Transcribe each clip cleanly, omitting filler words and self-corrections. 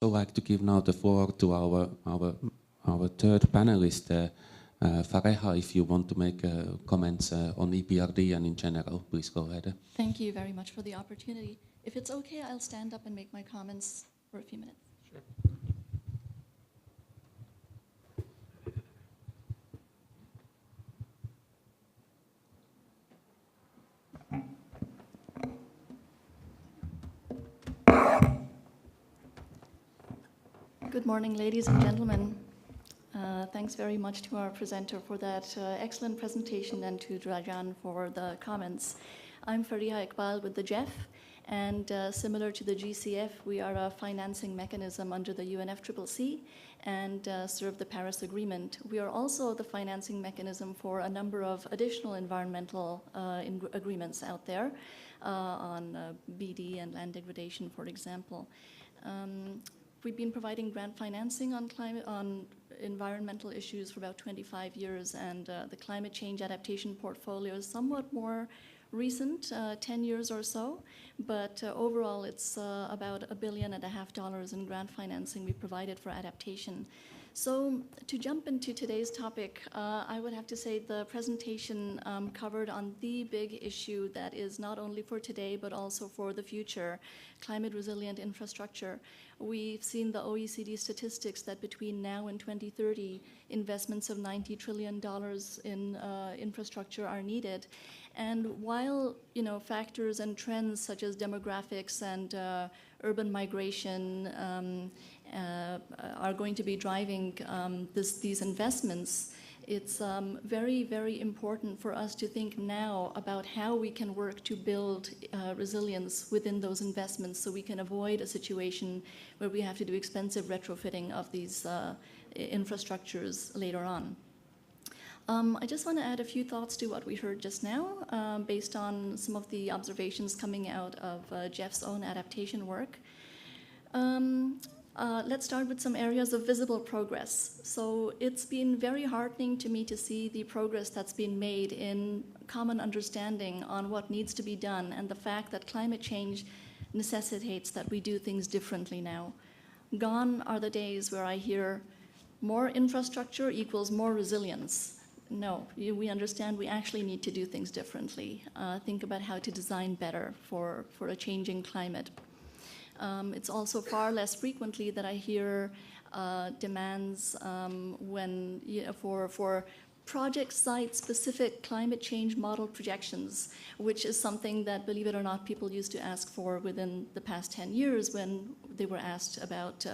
I'd like to give now the floor to our third panelist, Fareeha. If you want to make comments on EBRD and in general, please go ahead. Thank you very much for the opportunity. If it's okay, I'll stand up and make my comments for a few minutes. Sure. Good morning, ladies and gentlemen. Thanks very much to our presenter for that excellent presentation and to Rajan for the comments. I'm Fareeha Iqbal with the GEF, and similar to the GCF, we are a financing mechanism under the UNFCCC and serve the Paris Agreement. We are also the financing mechanism for a number of additional environmental agreements out there on BD and land degradation, for example. We've been providing grant financing on environmental issues for about 25 years, and the climate change adaptation portfolio is somewhat more recent, 10 years or so, but overall it's about $1.5 billion in grant financing we provided for adaptation. So to jump into today's topic, I would have to say the presentation covered on the big issue that is not only for today but also for the future, climate resilient infrastructure. We've seen the OECD statistics that between now and 2030, investments of $90 trillion in infrastructure are needed. And while factors and trends such as demographics and urban migration are going to be driving these investments, it's very, very important for us to think now about how we can work to build resilience within those investments so we can avoid a situation where we have to do expensive retrofitting of these infrastructures later on. I just want to add a few thoughts to what we heard just now based on some of the observations coming out of Jeff's own adaptation work. Let's start with some areas of visible progress. So it's been very heartening to me to see the progress that's been made in common understanding on what needs to be done and the fact that climate change necessitates that we do things differently now. Gone are the days where I hear more infrastructure equals more resilience. No, we understand we actually need to do things differently. Think about how to design better for a changing climate. It's also far less frequently that I hear demands for project site-specific climate change model projections, which is something that, believe it or not, people used to ask for within the past 10 years when they were asked about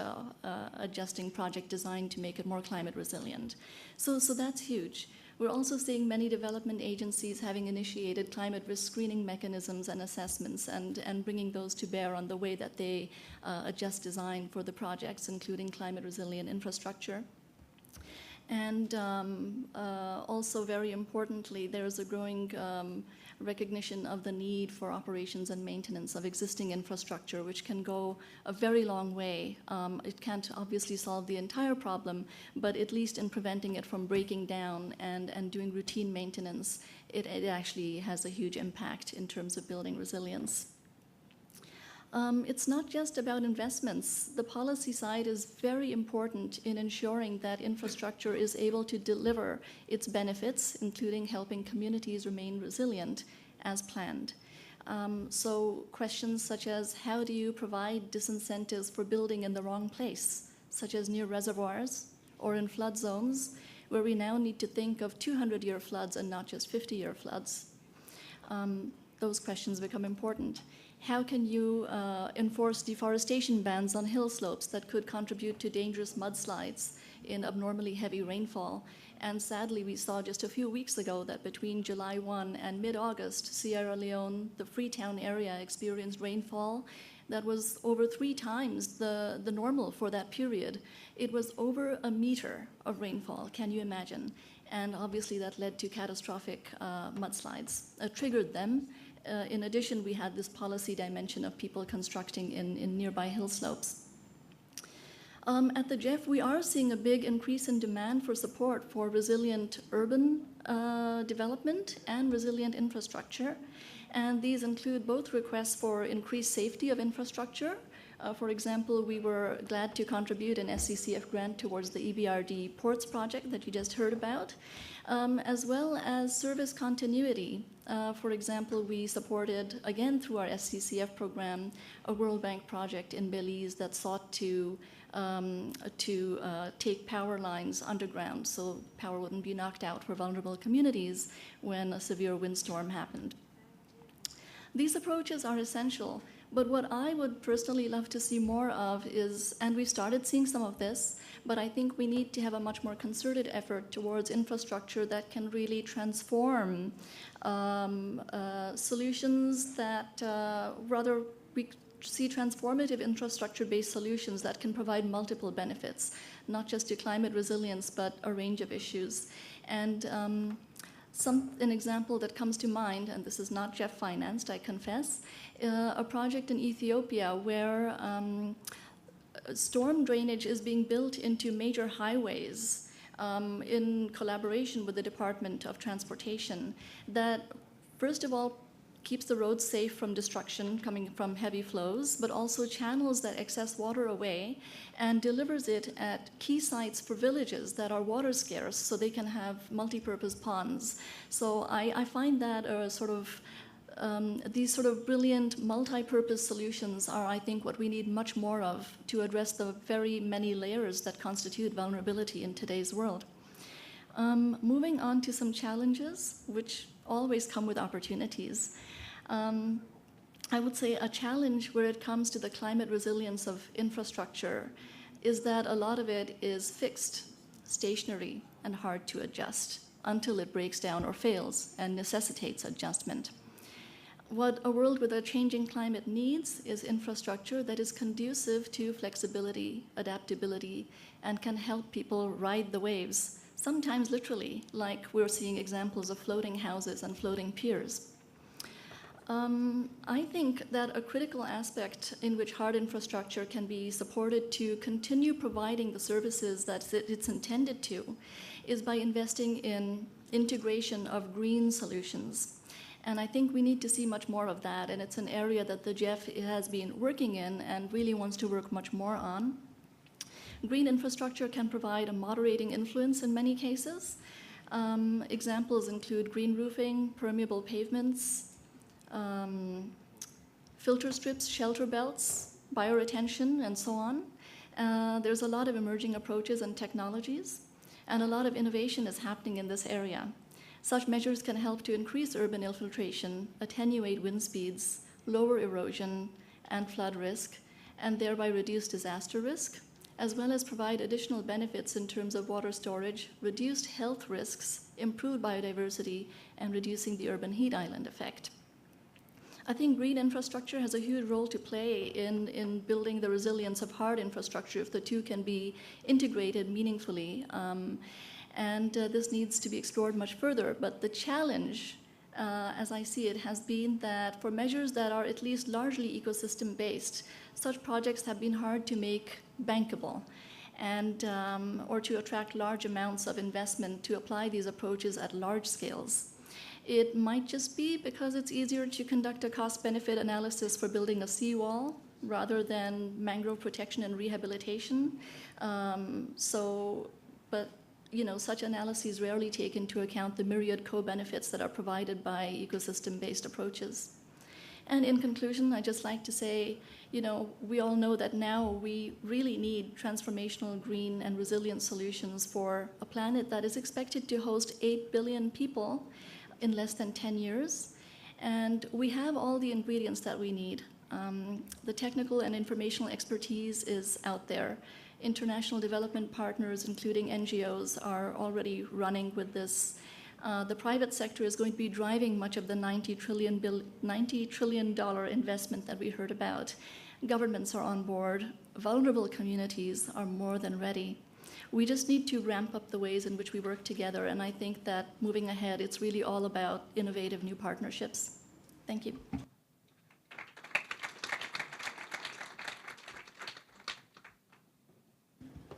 adjusting project design to make it more climate resilient. So that's huge. We're also seeing many development agencies having initiated climate risk screening mechanisms and assessments and bringing those to bear on the way that they adjust design for the projects, including climate resilient infrastructure. And also very importantly, there's a growing recognition of the need for operations and maintenance of existing infrastructure, which can go a very long way. It can't obviously solve the entire problem, but at least in preventing it from breaking down and doing routine maintenance, it actually has a huge impact in terms of building resilience. It's not just about investments. The policy side is very important in ensuring that infrastructure is able to deliver its benefits, including helping communities remain resilient as planned. So questions such as how do you provide disincentives for building in the wrong place, such as near reservoirs or in flood zones, where we now need to think of 200-year floods and not just 50-year floods. Those questions become important. How can you enforce deforestation bans on hill slopes that could contribute to dangerous mudslides in abnormally heavy rainfall? And sadly, we saw just a few weeks ago that between July 1 and mid-August, Sierra Leone, the Freetown area, experienced rainfall that was over 3 times the normal for that period. It was over 1 meter of rainfall, can you imagine? And obviously that led to catastrophic mudslides, triggered them. In addition, we had this policy dimension of people constructing in nearby hill slopes. At the GEF, we are seeing a big increase in demand for support for resilient urban development and resilient infrastructure. And these include both requests for increased safety of infrastructure, For example, we were glad to contribute an SCCF grant towards the EBRD ports project that you just heard about, as well as service continuity. For example, we supported, again through our SCCF program, a World Bank project in Belize that sought to take power lines underground so power wouldn't be knocked out for vulnerable communities when a severe windstorm happened. These approaches are essential, but what I would personally love to see more of is, and we've started seeing some of this, but I think we need to have a much more concerted effort towards infrastructure that can really transform solutions that rather we see transformative infrastructure-based solutions that can provide multiple benefits, not just to climate resilience, but a range of issues. And an example that comes to mind, and this is not Jeff financed, I confess, a project in Ethiopia where storm drainage is being built into major highways in collaboration with the Department of Transportation that, first of all, keeps the roads safe from destruction coming from heavy flows, but also channels that excess water away and delivers it at key sites for villages that are water scarce so they can have multi-purpose ponds. So I find that a sort of these sort of brilliant multi-purpose solutions are, I think, what we need much more of to address the very many layers that constitute vulnerability in today's world. Moving on to some challenges, which always come with opportunities. I would say a challenge where it comes to the climate resilience of infrastructure is that a lot of it is fixed, stationary, and hard to adjust until it breaks down or fails and necessitates adjustment. What a world with a changing climate needs is infrastructure that is conducive to flexibility, adaptability, and can help people ride the waves, sometimes literally, like we're seeing examples of floating houses and floating piers. I think that a critical aspect in which hard infrastructure can be supported to continue providing the services that it's intended to is by investing in integration of green solutions. And I think we need to see much more of that, and it's an area that the GEF has been working in and really wants to work much more on. Green infrastructure can provide a moderating influence in many cases. Examples include green roofing, permeable pavements, filter strips, shelter belts, bioretention, and so on. There's a lot of emerging approaches and technologies, and a lot of innovation is happening in this area. Such measures can help to increase urban infiltration, attenuate wind speeds, lower erosion and flood risk, and thereby reduce disaster risk, as well as provide additional benefits in terms of water storage, reduced health risks, improved biodiversity, and reducing the urban heat island effect. I think green infrastructure has a huge role to play in building the resilience of hard infrastructure if the two can be integrated meaningfully. And this needs to be explored much further. But the challenge, as I see it, has been that for measures that are at least largely ecosystem-based, such projects have been hard to make bankable and or to attract large amounts of investment to apply these approaches at large scales. It might just be because it's easier to conduct a cost-benefit analysis for building a seawall rather than mangrove protection and rehabilitation. But such analyses rarely take into account the myriad co-benefits that are provided by ecosystem-based approaches. And in conclusion, I'd just like to say, we all know that now we really need transformational green and resilient solutions for a planet that is expected to host 8 billion people in less than 10 years. And we have all the ingredients that we need. The technical and informational expertise is out there. International development partners, including NGOs, are already running with this. The private sector is going to be driving much of the $90 trillion investment that we heard about. Governments are on board. Vulnerable communities are more than ready. We just need to ramp up the ways in which we work together, and I think that moving ahead, it's really all about innovative new partnerships. Thank you.